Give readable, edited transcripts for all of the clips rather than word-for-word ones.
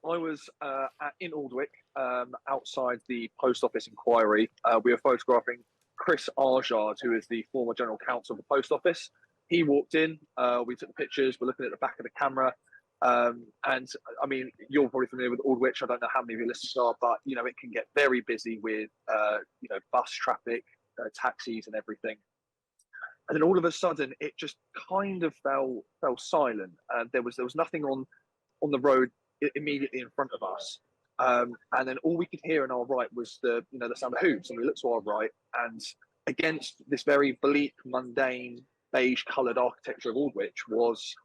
I was in Aldwick, outside the post office inquiry. We were photographing Chris Arjard, who is the former general counsel of the post office. He walked in, we took the pictures, we're looking at the back of the camera. And I mean, you're probably familiar with Aldwych. I don't know how many of your listeners are, but it can get very busy with bus traffic, taxis, and everything. And then all of a sudden, it just kind of fell silent. There was nothing on the road immediately in front of us. And then all we could hear on our right was the sound of hooves. And we looked to our right, and against this very bleak, mundane, beige-coloured architecture of Aldwych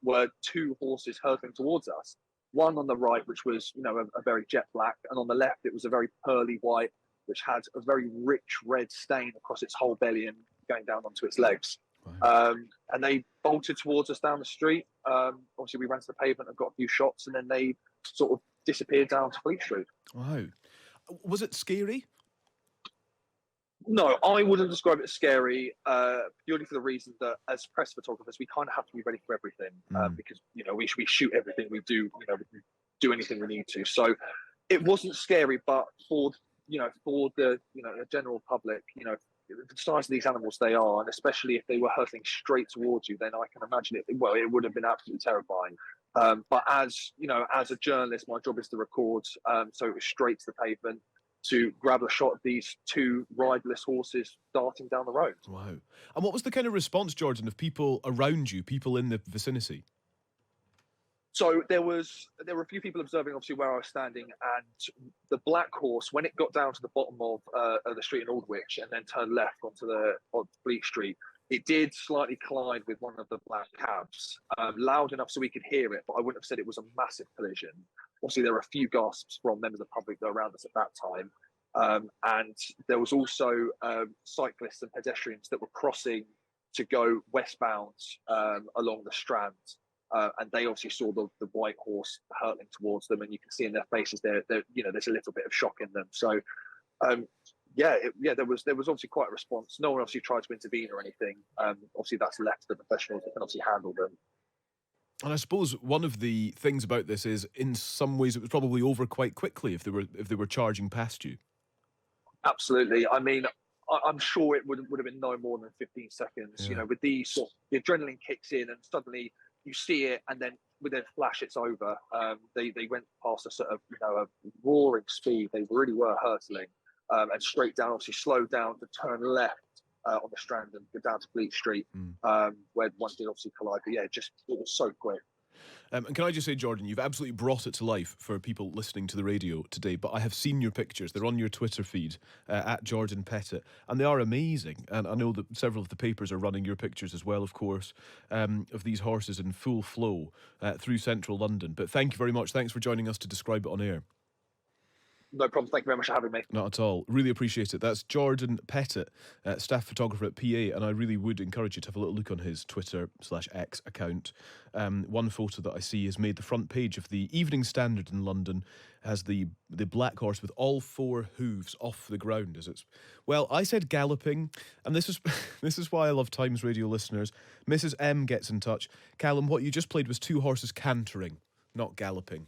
were two horses hurtling towards us. One on the right, which was a very jet black, and on the left it was a very pearly white, which had a very rich red stain across its whole belly and going down onto its legs. Right. And they bolted towards us down the street. Obviously, we ran to the pavement and got a few shots, and then they sort of disappeared down to Fleet Street. Wow. Was it scary? No, I wouldn't describe it as scary, purely for the reason that as press photographers, we kind of have to be ready for everything, because we shoot everything we do. We can do anything we need to. So it wasn't scary, but for the general public, the size of these animals they are, and especially if they were hurtling straight towards you, then I can imagine it would have been absolutely terrifying. But as a journalist, my job is to record, so it was straight to the pavement to grab a shot of these two riderless horses darting down the road. Wow. And what was the kind of response, Jordan, of people around you, people in the vicinity? So there were a few people observing, obviously, where I was standing, and the black horse, when it got down to the bottom of the street in Aldwych and then turned left onto Fleet Street, it did slightly collide with one of the black cabs, loud enough so we could hear it, but I wouldn't have said it was a massive collision. Obviously, there were a few gasps from members of the public that were around us at that time. And there was also cyclists and pedestrians that were crossing to go westbound along the Strand. And they obviously saw the white horse hurtling towards them, and you can see in their faces there's a little bit of shock in them. So, there was obviously quite a response. No one obviously tried to intervene or anything. Obviously, that's left to the professionals that can obviously handle them. And I suppose one of the things about this is, in some ways, it was probably over quite quickly if they were charging past you. Absolutely. I mean, I'm sure it would have been no more than 15 seconds. Yeah. With the adrenaline kicks in, and suddenly you see it, and then with a flash, it's over. They went past a sort of a roaring speed. They really were hurtling, and straight down. Obviously, slowed down to turn left on the Strand and go down to Fleet Street, where one did obviously collide. But it was so quick. And can I just say, Jordan, you've absolutely brought it to life for people listening to the radio today, but I have seen your pictures. They're on your Twitter feed, at Jordan Pettit, and they are amazing. And I know that several of the papers are running your pictures as well, of course, of these horses in full flow through central London. But thank you very much. Thanks for joining us to describe it on air. No problem. Thank you very much for having me. Not at all. Really appreciate it. That's Jordan Pettit, staff photographer at PA, and I really would encourage you to have a little look on his Twitter/X account. One photo that I see has made the front page of the Evening Standard in London, has the black horse with all four hooves off the ground as it's... Well, I said galloping, and this is why I love Times Radio listeners. Mrs. M gets in touch. Callum, what you just played was two horses cantering, not galloping.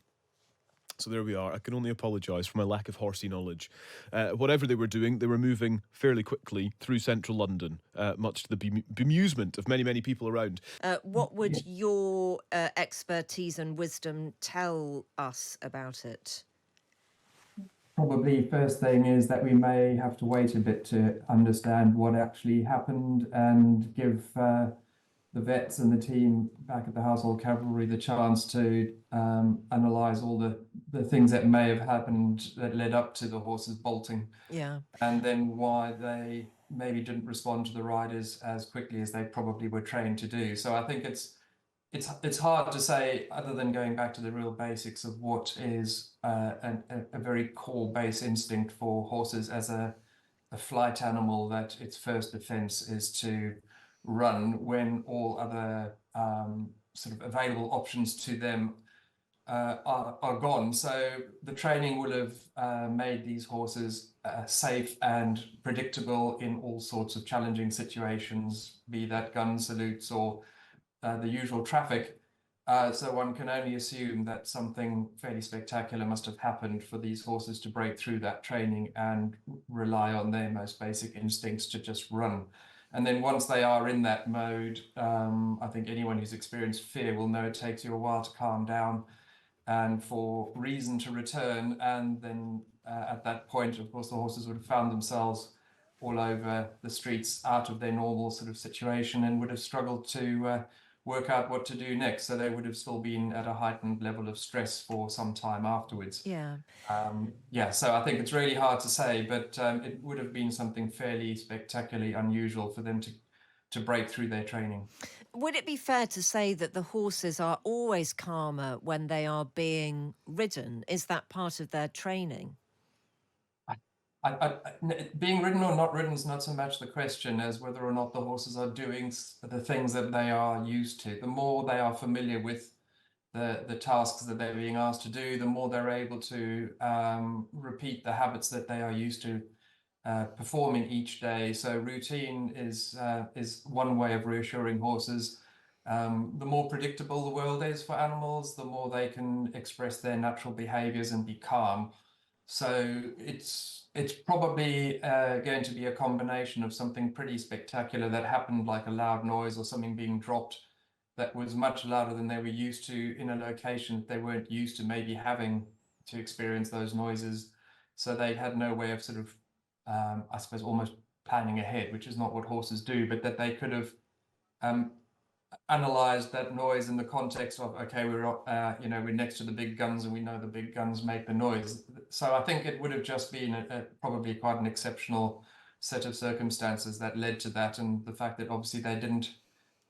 So there we are. I can only apologise for my lack of horsey knowledge. Whatever they were doing, they were moving fairly quickly through central London, much to the bemusement of many, many people around. What would your expertise and wisdom tell us about it? Probably first thing is that we may have to wait a bit to understand what actually happened and give the vets and the team back at the Household Cavalry the chance to analyse all the things that may have happened that led up to the horses bolting. Yeah. And then why they maybe didn't respond to the riders as quickly as they probably were trained to do. So I think it's hard to say, other than going back to the real basics of what is a very core base instinct for horses as a flight animal, that its first defence is to run when all other sort of available options to them are gone. So the training will have made these horses safe and predictable in all sorts of challenging situations, be that gun salutes or the usual traffic. So one can only assume that something fairly spectacular must have happened for these horses to break through that training and rely on their most basic instincts to just run. And then once they are in that mode, I think anyone who's experienced fear will know it takes you a while to calm down and for reason to return. And then at that point, of course, the horses would have found themselves all over the streets out of their normal sort of situation and would have struggled to work out what to do next. So they would have still been at a heightened level of stress for some time afterwards. Yeah. Yeah, so I think it's really hard to say, but it would have been something fairly spectacularly unusual for them to break through their training. Would it be fair to say that the horses are always calmer when they are being ridden? Is that part of their training? Being ridden or not ridden is not so much the question as whether or not the horses are doing the things that they are used to. The more they are familiar with the tasks that they're being asked to do, the more they're able to repeat the habits that they are used to performing each day. So routine is one way of reassuring horses. The more predictable the world is for animals, the more they can express their natural behaviors and be calm. So it's probably going to be a combination of something pretty spectacular that happened, like a loud noise or something being dropped that was much louder than they were used to in a location they weren't used to maybe having to experience those noises. So they had no way of sort of, I suppose, almost planning ahead, which is not what horses do, but that they could have um, analyzed that noise in the context of, okay, we're next to the big guns and we know the big guns make the noise. So I think it would have just been probably quite an exceptional set of circumstances that led to that, and the fact that obviously they didn't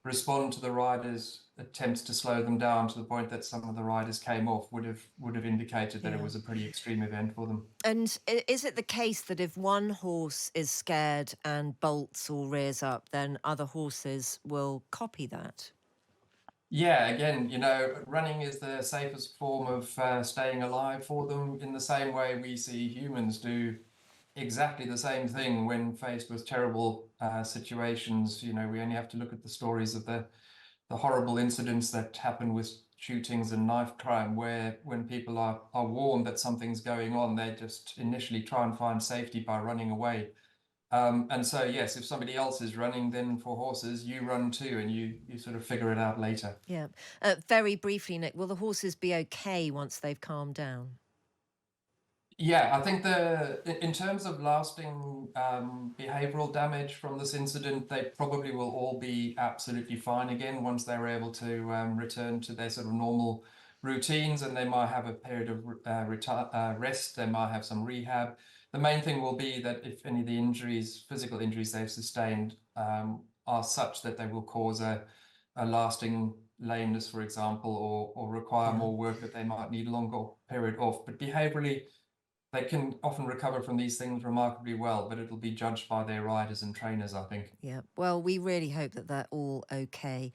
respond to the riders' attempts to slow them down to the point that some of the riders came off would have indicated that it Yeah. was a pretty extreme event for them. And is it the case that if one horse is scared and bolts or rears up, then other horses will copy that? Yeah, again, running is the safest form of staying alive for them, in the same way we see humans do exactly the same thing when faced with terrible situations. We only have to look at the stories of the horrible incidents that happen with shootings and knife crime, where when people are warned that something's going on, they just initially try and find safety by running away. And so, yes, if somebody else is running, then for horses, you run too, and you sort of figure it out later. Yeah. Very briefly, Nick, will the horses be okay once they've calmed down? Yeah, I think in terms of lasting behavioral damage from this incident, they probably will all be absolutely fine again once they're able to return to their sort of normal routines, and they might have a period of rest. They might have some rehab. The main thing will be that if any of the injuries, physical injuries they've sustained, are such that they will cause a lasting lameness, for example, or require more work, that they might need a longer period off. But behaviorally, they can often recover from these things remarkably well, but it'll be judged by their riders and trainers, I think. Yeah. Well, we really hope that they're all okay.